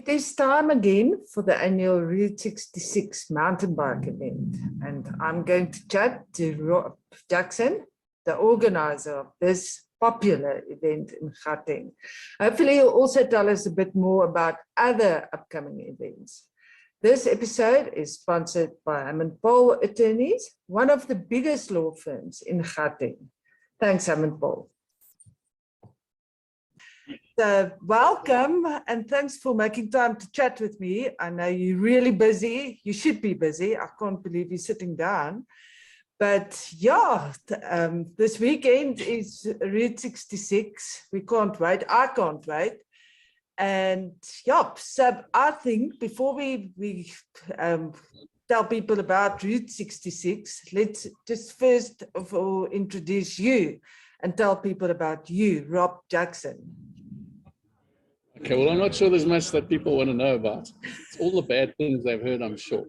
It is time again for the annual Route 66 mountain bike event, and I'm going to chat to Rob Jackson, the organizer of this popular event in Gauteng. Hopefully he'll also tell us a bit more about other upcoming events. This episode is sponsored by Hammond Paul Attorneys, one of the biggest law firms in Gauteng. Thanks, Hammond Paul. So welcome and thanks for making time to chat with me. I know you're really busy. You should be busy. I can't believe you're sitting down. But yeah, this weekend is Route 66. We can't wait. I can't wait. And yeah, so I think before we tell people about Route 66, let's just first of all introduce you and tell people about you, Rob Jackson. Okay, well, I'm not sure there's much that people want to know about. It's all the bad things they've heard, I'm sure.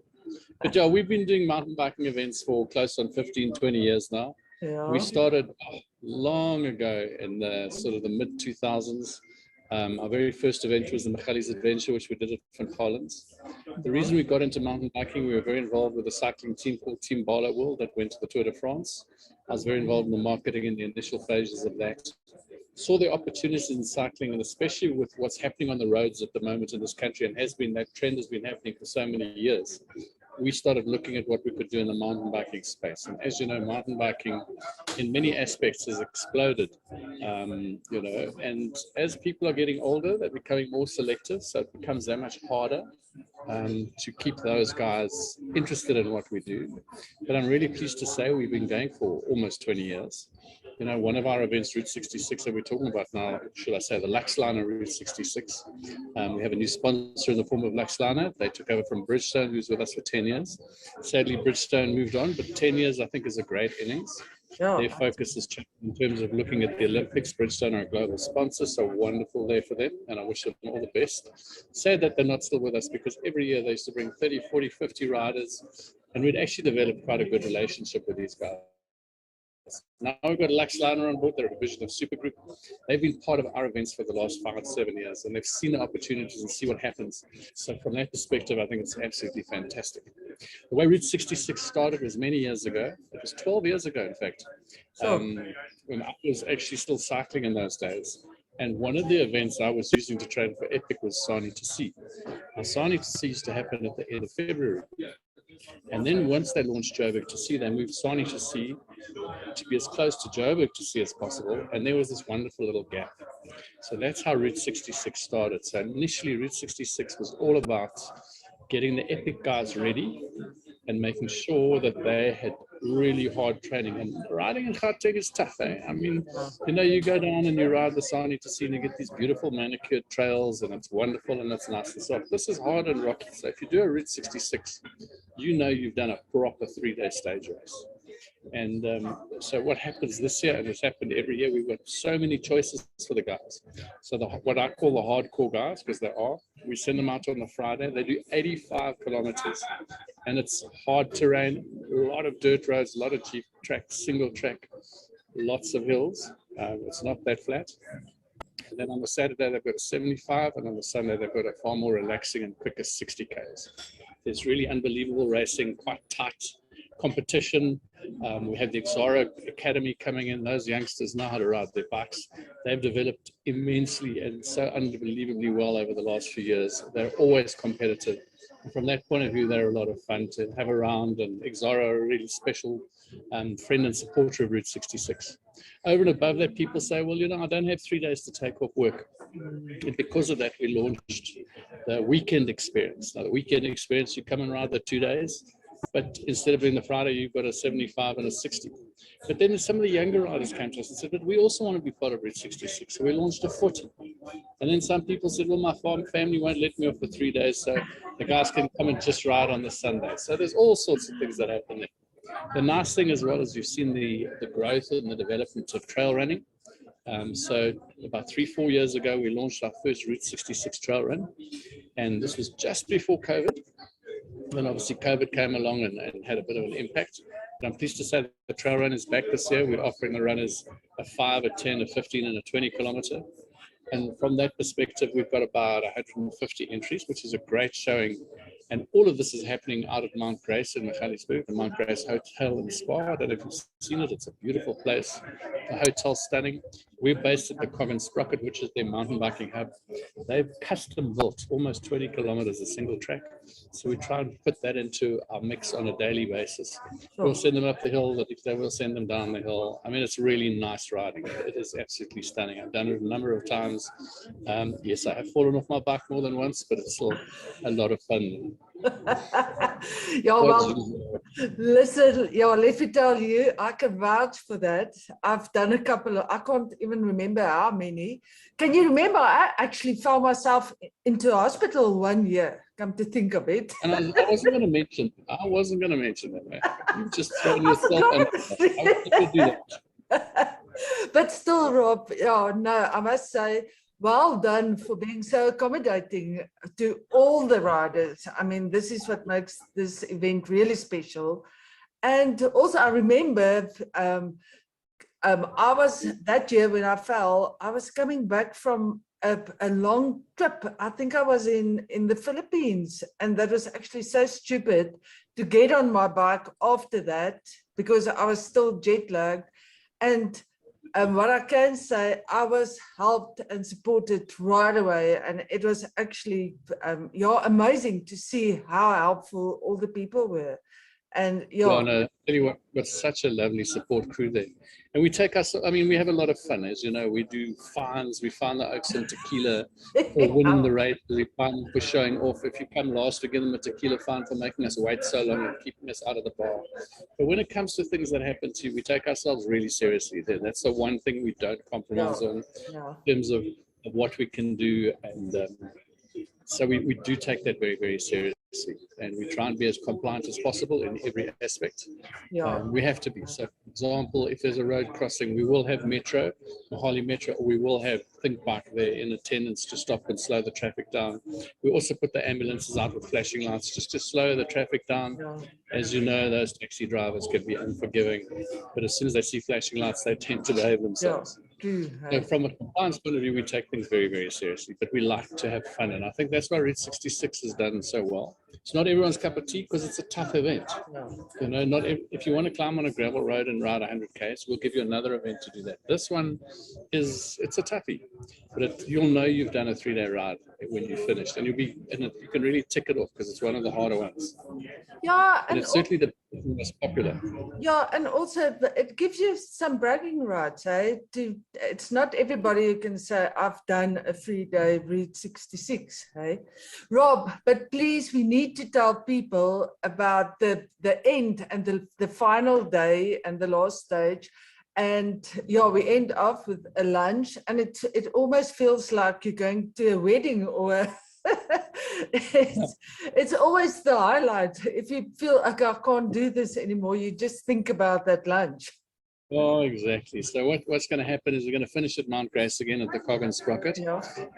But yeah, we've been doing mountain biking events for close on 15, 20 years now. Yeah. We started long ago in the sort of the mid-2000s. Our very first event was the Michali's Adventure, which we did at Van Collins. The reason we got into mountain biking, we were very involved with a cycling team called Team Barlow World that went to the Tour de France. I was very involved in the marketing in the initial phases of that. Saw the opportunities in cycling, and especially with what's happening on the roads at the moment in this country, and that trend has been happening for so many years. We started looking at what we could do in the mountain biking space. And as you know, mountain biking in many aspects has exploded, and as people are getting older, they're becoming more selective. So it becomes that much harder to keep those guys interested in what we do. But I'm really pleased to say we've been going for almost 20 years. You know, one of our events, Route 66, that we're talking about now, should I say, the Luxliner Route 66. We have a new sponsor in the form of Luxliner. They took over from Bridgestone, who's with us for 10 years. Sadly, Bridgestone moved on, but 10 years, I think, is a great innings. Yeah. Their focus is changed in terms of looking at the Olympics. Bridgestone are a global sponsor, so wonderful there for them, and I wish them all the best. Sad that they're not still with us, because every year they used to bring 30, 40, 50 riders, and we'd actually developed quite a good relationship with these guys. Now we've got Luxliner on board. They're a division of Supergroup. They've been part of our events for the last 5 to 7 years, and they've seen the opportunities and see what happens. So from that perspective, I think it's absolutely fantastic. The way Route 66 started was many years ago. It was 12 years ago, in fact, when I was actually still cycling in those days. And one of the events I was using to train for Epic was Sani to Sea. Now, Sani to Sea used to happen at the end of February. And then once they launched Joburg to Sea, they moved Sani to Sea to be as close to Joburg to Sea as possible. And there was this wonderful little gap. So that's how Route 66 started. So initially, Route 66 was all about getting the Epic guys ready and making sure that they had really hard training. And riding in Gauteng is tough, eh? I mean, you know, you go down and you ride the Sani to Sea and you get these beautiful manicured trails, and it's wonderful and it's nice and soft. This is hard and rocky. So if you do a Route 66, you know you've done a proper 3-day stage race. And so what happens this year, and it's happened every year, we've got so many choices for the guys. So what I call the hardcore guys, because they are, we send them out on a Friday. They do 85 kilometers, and it's hard terrain, a lot of dirt roads, a lot of jeep tracks, single track, lots of hills. It's not that flat. And then on the Saturday, they've got a 75, and on the Sunday, they've got a far more relaxing and quicker 60 Ks. It's really unbelievable racing, quite tight competition. We have the Exara Academy coming in. Those youngsters know how to ride their bikes. They've developed immensely and so unbelievably well over the last few years. They're always competitive. And from that point of view, they're a lot of fun to have around, and Exara are a really special friend and supporter of Route 66. Over and above that, people say, well, you know, I don't have 3 days to take off work. And because of that, we launched the weekend experience. Now, the weekend experience, you come and ride the 2 days. But instead of doing the Friday, you've got a 75 and a 60. But then some of the younger riders came to us and said, but we also want to be part of Route 66. So we launched a 40. And then some people said, well, my family won't let me off for 3 days, so the guys can come and just ride on the Sunday. So there's all sorts of things that happen there. The nice thing as well is you've seen the growth and the development of trail running. So about 3-4 years ago, we launched our first Route 66 trail run. And this was just before COVID. And obviously COVID came along and had a bit of an impact. But I'm pleased to say that the trail run is back this year. We're offering the runners a 5, a 10, a 15 and a 20 kilometer. And from that perspective, we've got about 150 entries, which is a great showing. And all of this is happening out of Mount Grace in Magaliesburg, the Mount Grace Hotel and Spa. I don't know if you've seen it. It's a beautiful place. The hotel's stunning. We're based at the Cog and Sprocket, which is their mountain biking hub. They've custom built almost 20 kilometers, a single track. So we try and put that into our mix on a daily basis. We'll send them up the hill, they will send them down the hill. I mean, it's really nice riding. It is absolutely stunning. I've done it a number of times. Yes, I have fallen off my bike more than once, but it's still a lot of fun. Yeah, well, listen, yeah, let me tell you, I can vouch for that. I've done a couple of, I can't even remember how many. Can you remember? I actually found myself into hospital one year, come to think of it. And I wasn't going to mention that, man. You just thrown yourself under. I would do that. But still, Rob, yeah, no, I must say, well done for being so accommodating to all the riders. I mean, this is what makes this event really special. And also, I remember I was, that year when I fell, I was coming back from a long trip. I think I was in the Philippines, and that was actually so stupid to get on my bike after that because I was still jet lagged. And what I can say, I was helped and supported right away, and it was actually amazing to see how helpful all the people were. And no, tell you what, we've got such a lovely support crew there, and we take us. I mean, we have a lot of fun, as you know. We do fines. We find the Oaks and tequila for winning the race. We find for showing off. If you come last, we give them a tequila fine for making us wait so long and keeping us out of the bar. But when it comes to things that happen to you, we take ourselves really seriously. There, that's the one thing we don't compromise on in terms of what we can do, and so we do take that very, very seriously, and we try and be as compliant as possible in every aspect. We have to be. So, for example, if there's a road crossing, we will have Metro, Harley Metro, or we will have Think Bike there in attendance to stop and slow the traffic down. We also put the ambulances out with flashing lights just to slow the traffic down. As you know, those taxi drivers can be unforgiving, but as soon as they see flashing lights, they tend to behave themselves. So from a compliance point of view, we take things very, very seriously, but we like to have fun. And I think that's why Route 66 has done so well. It's not everyone's cup of tea because it's a tough event. You know, not if you want to climb on a gravel road and ride 100 Ks, we'll give you another event to do that. This one it's a toughie, but you'll know you've done a 3-day ride when you finished, and you can really tick it off because it's one of the harder ones. Yeah, and it's certainly the most popular. Yeah, and also it gives you some bragging rights, eh? It's not everybody who can say, I've done a 3-day Route 66, hey? Rob, but please, we need to tell people about the end and the final day and the last stage. And yeah, we end off with a lunch, and it almost feels like you're going to a wedding or it's always the highlight. If you feel like I can't do this anymore, you just think about that lunch. Oh, exactly. So what's going to happen is we're going to finish at Mount Grace again at the Cog and Sprocket.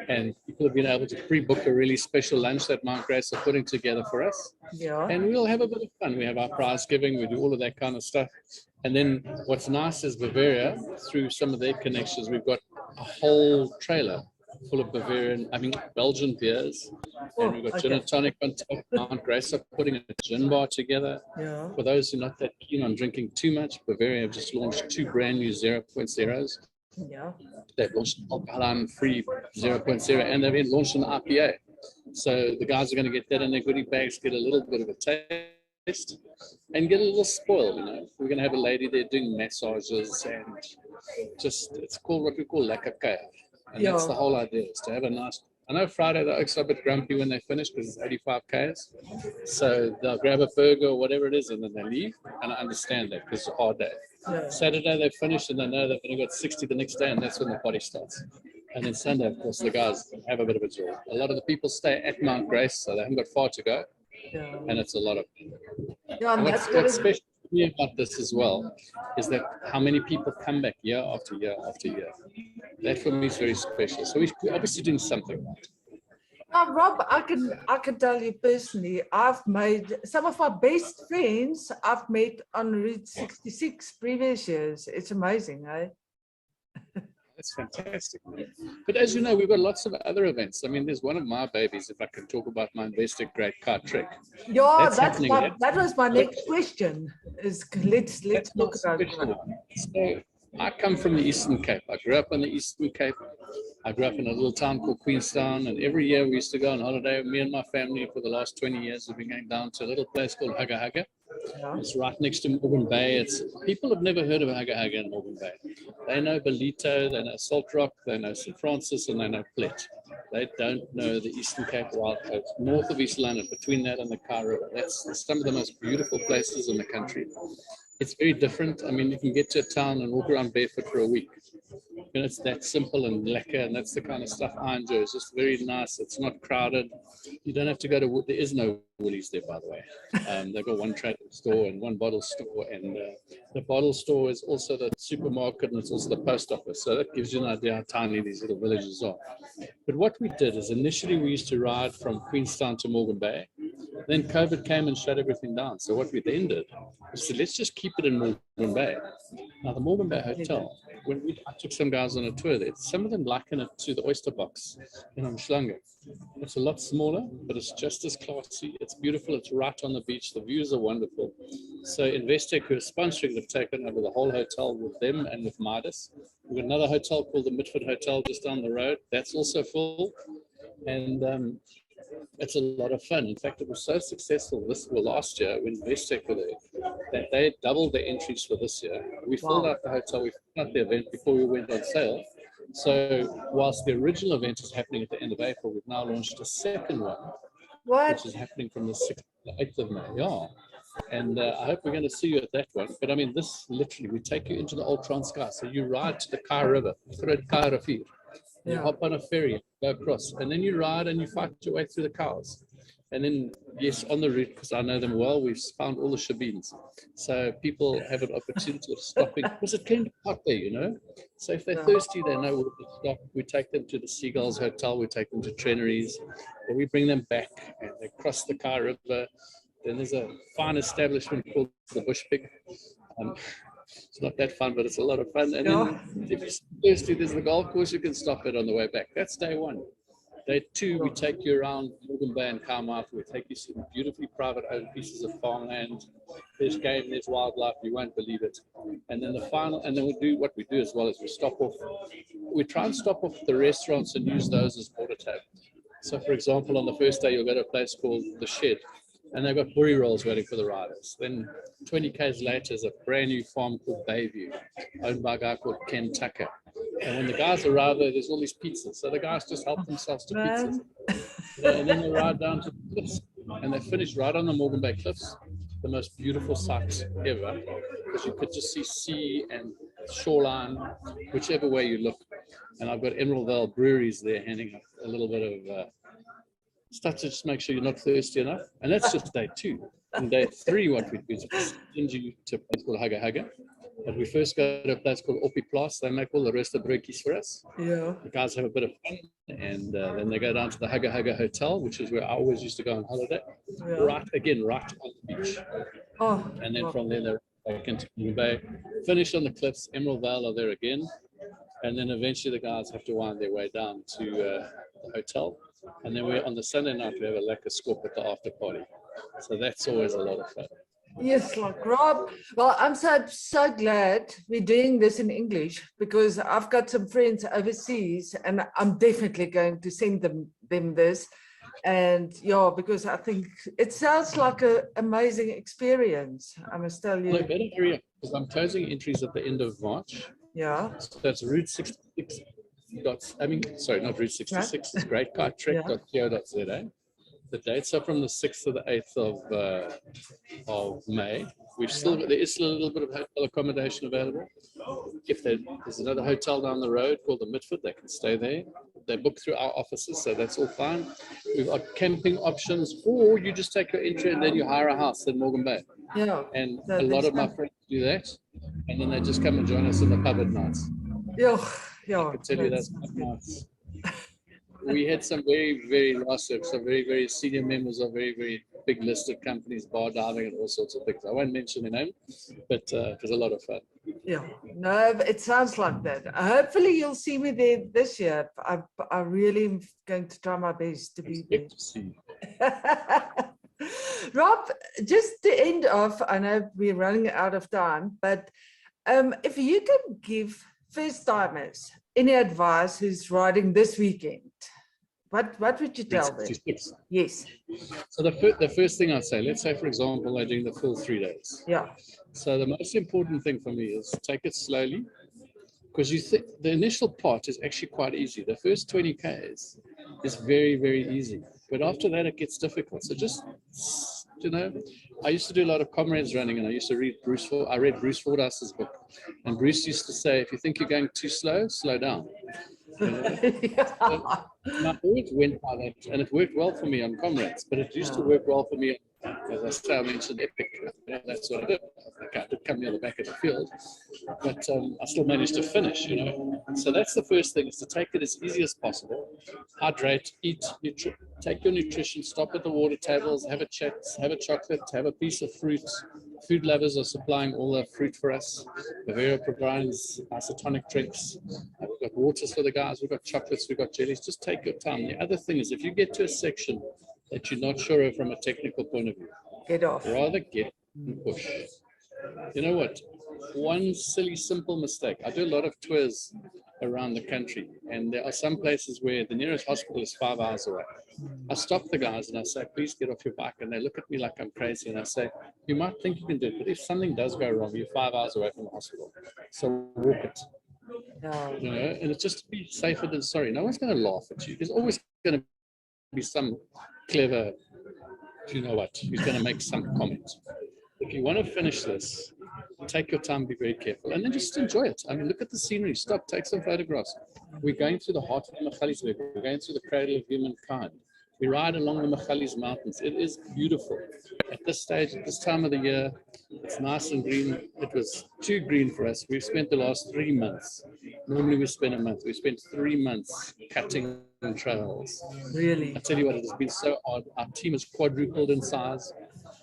And people have been able to pre-book a really special lunch that Mount Grace are putting together for us. And we'll have a bit of fun. We have our prize giving, we do all of that kind of stuff. And then what's nice is Bavaria, through some of their connections, we've got a whole trailer full of Belgian beers, and we've got gin and tonic on top. Mount Grace are putting a gin bar together. For those who are not that keen on drinking too much, Bavaria have just launched 2 brand new 0.0s. They've launched alcohol-free 0.0, and they've launched an IPA. So the guys are going to get that in their goodie bags, get a little bit of a taste, and get a little spoiled. You know, we're going to have a lady there doing massages, and it's called what we call lekker kuier. And that's the whole idea, is to have a nice. I know Friday the Oaks are a bit grumpy when they finish because it's 85 Ks. So they'll grab a burger or whatever it is and then they leave. And I understand that because it's a hard day. Saturday they finish and they know they've only got 60 the next day, and that's when the party starts. And then Sunday, of course, the guys have a bit of a draw. A lot of the people stay at Mount Grace, so they haven't got far to go. And it's a lot of fun. And what's special to me about this as well is that how many people come back year after year after year. That for me is very special. So we're obviously doing something right. Rob, I can tell you personally, I've made some of my best friends I've met on Route 66 previous years. It's amazing, eh? That's fantastic. But as you know, we've got lots of other events. I mean, there's one of my babies, if I can talk about my Investec Great Kei Trek. Yeah, Happening. that was my next question. Let's talk about that. So I come from the Eastern Cape. I grew up in the Eastern Cape. I grew up in a little town called Queenstown, and every year we used to go on holiday. Me and my family for the last 20 years have been going down to a little place called Hugga Hugga. Yeah. It's right next to Morgan Bay. People have never heard of Hugga Hugga in Morgan Bay. They know Belito, they know Salt Rock, they know St. Francis, and they know Plet. They don't know the Eastern Cape Wild Coast, north of East London, between that and the Kei River. That's some of the most beautiful places in the country. It's very different. I mean, you can get to a town and walk around barefoot for a week. You know, it's that simple and lekker, and that's the kind of stuff I enjoy. It's just very nice. It's not crowded. You don't have to go to, there is no Woolies there, by the way. They've got one trading store and one bottle store, and the bottle store is also the supermarket, and it's also the post office. So that gives you an idea how tiny these little villages are. But what we did is initially we used to ride from Queenstown to Morgan Bay. Then COVID came and shut everything down. So what we then did was said, let's just keep it in Morgan Bay. Now, the Morgan Bay Hotel, I took some guys on a tour there, some of them liken it to the Oyster Box in Umhlanga. It's a lot smaller, but it's just as classy. It's beautiful. It's right on the beach. The views are wonderful. So Investec, who is sponsoring, have taken over the whole hotel with them and with Midas. We've got another hotel called the Mitford Hotel just down the road. That's also full. And it's a lot of fun. In fact, it was so successful last year when Investec were there that they doubled the entries for this year. We filled out the hotel, we filled out the event before we went on sale. So whilst the original event is happening at the end of April, we've now launched a second one, which is happening from the 6th to the 8th of May. Yeah. And I hope we're going to see you at that one. But I mean, this literally, we take you into the old Transkei. So you ride to the Kei River, Great Kei Trekfietsrenne. You hop on a ferry, go across, and then you ride and you fight your way through the cows. And then, yes, on the route, because I know them well, we've found all the shebeens. So people have an opportunity of stopping, because it can be hot there, you know. So if they're thirsty, they know where to stop. We take them to the Seagulls Hotel, we take them to Treneries, and we bring them back, and they cross the Kei River. Then there's a fine establishment called the Bush Pig. It's not that fun, but it's a lot of fun. And then if you're thirsty, there's the golf course you can stop at on the way back. That's day one. Day two, we take you around Morgan Bay and Kei. We take you to some beautifully private owned pieces of farmland. There's game, there's wildlife, you won't believe it. And then we do what we do as well as we try and stop off the restaurants and use those as water taps. So for example, on the first day, you'll go to a place called The Shed, and they've got burry rolls waiting for the riders. Then 20 k's later, there's a brand new farm called Bayview, owned by a guy called Ken Tucker. And when the guys arrive there, there's all these pizzas. So the guys just help themselves to pizzas. And then they ride down to the cliffs, and they finish right on the Morgan Bay cliffs, the most beautiful sight ever, because you could just see sea and shoreline, whichever way you look. And I've got Emerald Vale breweries there handing up a little bit of stuff to just make sure you're not thirsty enough. And that's just day two. And day three, what we do is we send you to a place called Hugga Hugga. But we first go to a place called Oppie Plaas. They make all the rest of broodjies for us. Yeah. The guys have a bit of fun. And then they go down to the Hugga Hugga Hotel, which is where I always used to go on holiday. Yeah. Right on the beach. Oh. And then from there, they're back into the bay. Finish on the cliffs. Emerald Vale are there again. And then eventually the guys have to wind their way down to the hotel. And then on the Sunday night, we have a lekker skop at the after party. So that's always a lot of fun. Yes, like Rob. Well, I'm so glad we're doing this in English, because I've got some friends overseas and I'm definitely going to send them this. And yeah, because I think it sounds like an amazing experience, I must tell you. No, better hurry up, because I'm closing entries at the end of March. Yeah. So that's Route 66. Not Route 66, it's Great Kei Trekfietsrenne.co.za. The dates are from the 6th to the 8th of May. There is still a little bit of hotel accommodation available. If there's another hotel down the road called the Mitford, they can stay there. They book through our offices, so that's all fine. We've got camping options, or you just take your entry and then you hire a house in Morgan Bay. Yeah. And a lot of my friends do that, and then they just come and join us in the pub at nights. Yeah. I can tell you that's nice. We had some very, very very, very senior members of very, very big listed companies, bar diving and all sorts of things. I won't mention the name, but it was a lot of fun. Yeah, no, it sounds like that. Hopefully you'll see me there this year. I really am going to try my best to be there. To see. Rob, just to end off, I know we're running out of time, but if you can give first timers any advice who's riding this weekend, what would you tell them? Yes. So the first thing I'd say, let's say, for example, they're doing the full 3 days. Yeah. So the most important thing for me is take it slowly, because you think the initial part is actually quite easy. The first 20 Ks is very, very easy. But after that, it gets difficult. So just, I used to do a lot of comrades running, and I used to read I read Bruce Fordhouse's book. And Bruce used to say, if you think you're going too slow, slow down. Yeah. So I always went by that, and it worked well for me on comrades, but it used to work well for me, as I say, I mentioned epic. That's what I did. I did come near the back of the field, but I still managed to finish, So that's the first thing, is to take it as easy as possible. Hydrate, eat, take your nutrition, stop at the water tables, have a chat, have a chocolate, have a piece of fruit. Food lovers are supplying all the fruit for us. Bavaria provides isotonic drinks. We've got waters for the guys, we've got chocolates, we've got jellies. Just take your time. The other thing is, if you get to a section that you're not sure of from a technical point of view, get off. Rather get and push. You know what? One silly, simple mistake. I do a lot of tours around the country, and there are some places where the nearest hospital is 5 hours away. I stop the guys and I say, please get off your bike. And they look at me like I'm crazy. And I say, you might think you can do it, but if something does go wrong, you're 5 hours away from the hospital. So walk it. And it's just to be safer than sorry. No one's going to laugh at you. There's always going to be some clever, who's going to make some comment. If you want to finish this, take your time, be very careful, and then just enjoy it. I mean, look at the scenery, stop, take some photographs. We're going through the heart of the Magaliesberg. We're going through the cradle of humankind. We ride along the Magalies Mountains. It is beautiful. At this stage, at this time of the year, it's nice and green. It was too green for us. We've spent the last 3 months. Normally we spend a month. We spent 3 months cutting trails. Really? I tell you what, it has been so odd. Our team has quadrupled in size.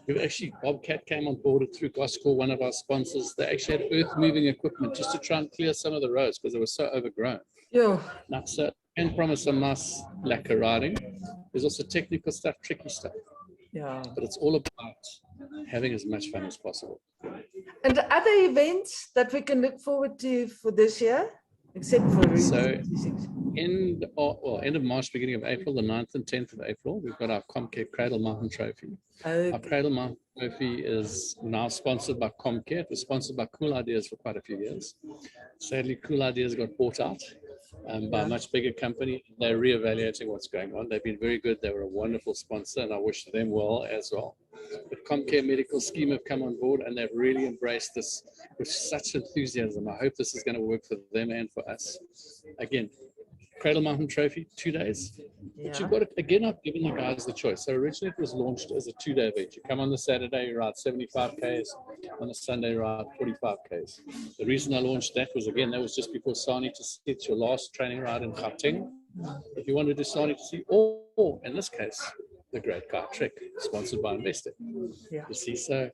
We've actually, Bobcat came on board through Goscor, one of our sponsors. They actually had earth-moving equipment just to try and clear some of the roads because they were so overgrown. Yeah. That's it. And promise some nice lacquer riding. There's also technical stuff, tricky stuff. Yeah. But it's all about having as much fun as possible. And other events that we can look forward to for this year, except for end of March, beginning of April, the 9th and 10th of April, we've got our Comcare Cradle Mountain Trophy. Okay. Our Cradle Mountain Trophy is now sponsored by Comcare. It was sponsored by Cool Ideas for quite a few years. Sadly, Cool Ideas got bought out by a much bigger company. They're reevaluating what's going on. They've been very good. They were a wonderful sponsor, and I wish them well as well. But Comcare Medical Scheme have come on board, and they've really embraced this with such enthusiasm. I hope this is going to work for them and for us. Again, Cradle Mountain Trophy, 2 days. But you've got to, again, I've given the guys the choice. So originally it was launched as a 2-day event. You come on the Saturday, you ride 75 Ks. On the Sunday, you ride 45 Ks. The reason I launched that was, again, that was just before Sani to see it's your last training ride in Gauteng. If you want to do Sani to see, or in this case, the Great Kei Trek, sponsored by Investec. You see, so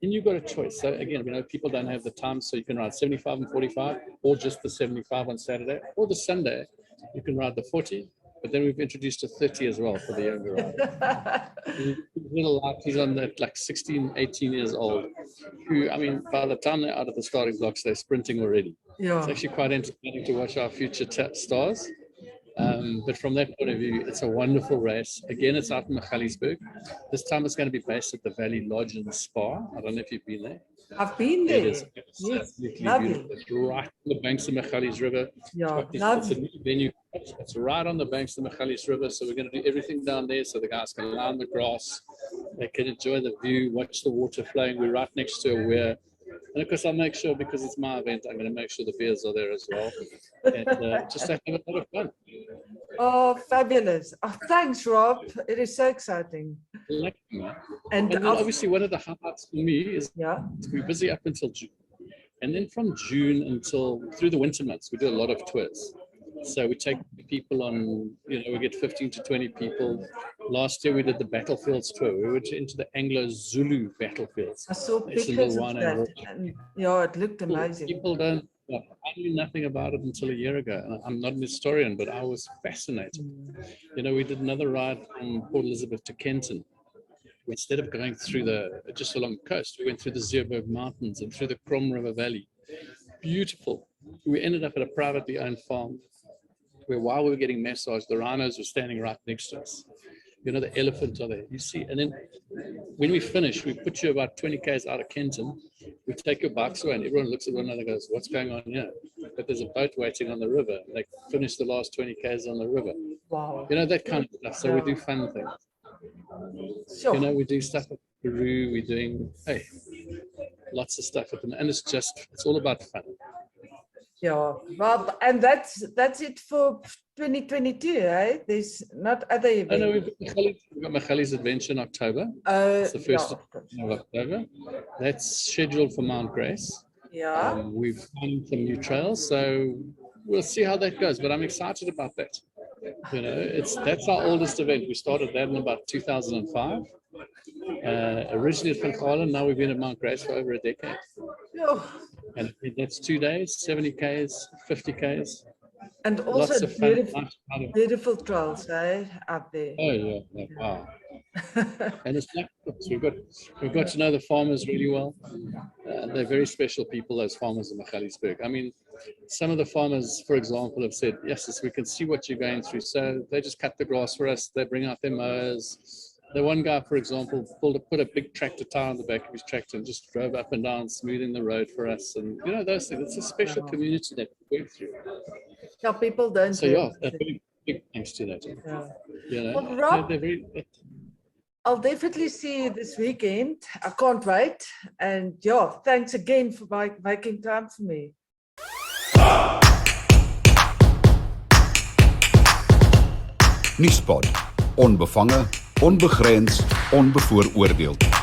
then you've got a choice. So again, people don't have the time, so you can ride 75 and 45, or just the 75 on Saturday, or the Sunday, you can ride the 40, but then we've introduced a 30 as well for the younger rider. Little life's on that, like 16, 18 years old, who, by the time they're out of the starting blocks, they're sprinting already. It's actually quite entertaining to watch our future stars. But from that point of view, it's a wonderful race. Again, it's out in Magaliesberg. This time it's going to be based at the Valley Lodge and Spa. I don't know if you've been there. I've been there. It is absolutely beautiful. It's right on the banks of Magalies River. It's a new venue. It's right on the banks of the Magalies River. So we're going to do everything down there so the guys can lie on the grass. They can enjoy the view, watch the water flowing. We're right next to a weir. And of course, I'll make sure, because it's my event, I'm going to make sure the beers are there as well. And just to have a lot of fun. Oh, fabulous. Oh, thanks, Rob. It is so exciting. And then obviously, one of the highlights for me is we're busy up until June. And then from June until through the winter months, we do a lot of tours. So we take people on, we get 15 to 20 people Last year we did the battlefields tour. We went into the Anglo-Zulu battlefields. I saw It's in pictures of Bulwana that, and and yeah, it looked amazing. people don't. Well, I knew nothing about it until a year ago. And I'm not an historian, but I was fascinated. You know, we did another ride from Port Elizabeth to Kenton. Instead of going through just along the coast, we went through the Zeeberg Mountains and through the Krom River Valley. Beautiful. We ended up at a privately owned farm where while we were getting massaged, the rhinos were standing right next to us. You know, the elephants are there, you see. And then when we finish, we put you about 20 k's out of Kenton. We take your bikes away and everyone looks at one another and goes, what's going on here? But there's a boat waiting on the river. They finish the last 20 k's on the river. Wow. You know, that kind of stuff. So we do fun things. Sure. You know, we do stuff at Peru. We're doing, lots of stuff at them. And it's all about fun. Yeah, well, and that's it for 2022, eh? There's not other events. I know we've got Michali's Adventure in October. It's the first of October. That's scheduled for Mount Grace. Yeah. We've found some new trails, so we'll see how that goes. But I'm excited about that. You know, that's our oldest event. We started that in about 2005. Originally at Van Galen, now we've been at Mount Grace for over a decade. Yeah. And that's 2 days, 70 k's, 50 k's. And also beautiful trails, eh, out there. Oh yeah, wow. And it's like we've got to know the farmers really well. They're very special people, those farmers in Michalisburg. I mean, some of the farmers, for example, have said, yes, we can see what you're going through. So they just cut the grass for us. They bring out their mowers. The one guy, for example, put a big tractor tire on the back of his tractor and just drove up and down, smoothing the road for us. And, you know, those things. It's a special community that we work through. Yeah, people don't. So, yeah, a big thanks to that. Yeah. You know, well, Rob, they're I'll definitely see you this weekend. I can't wait. And, yeah, thanks again for making time for me. Nuuspod. Onbevange, onbegrensd, onbevooroordeeld.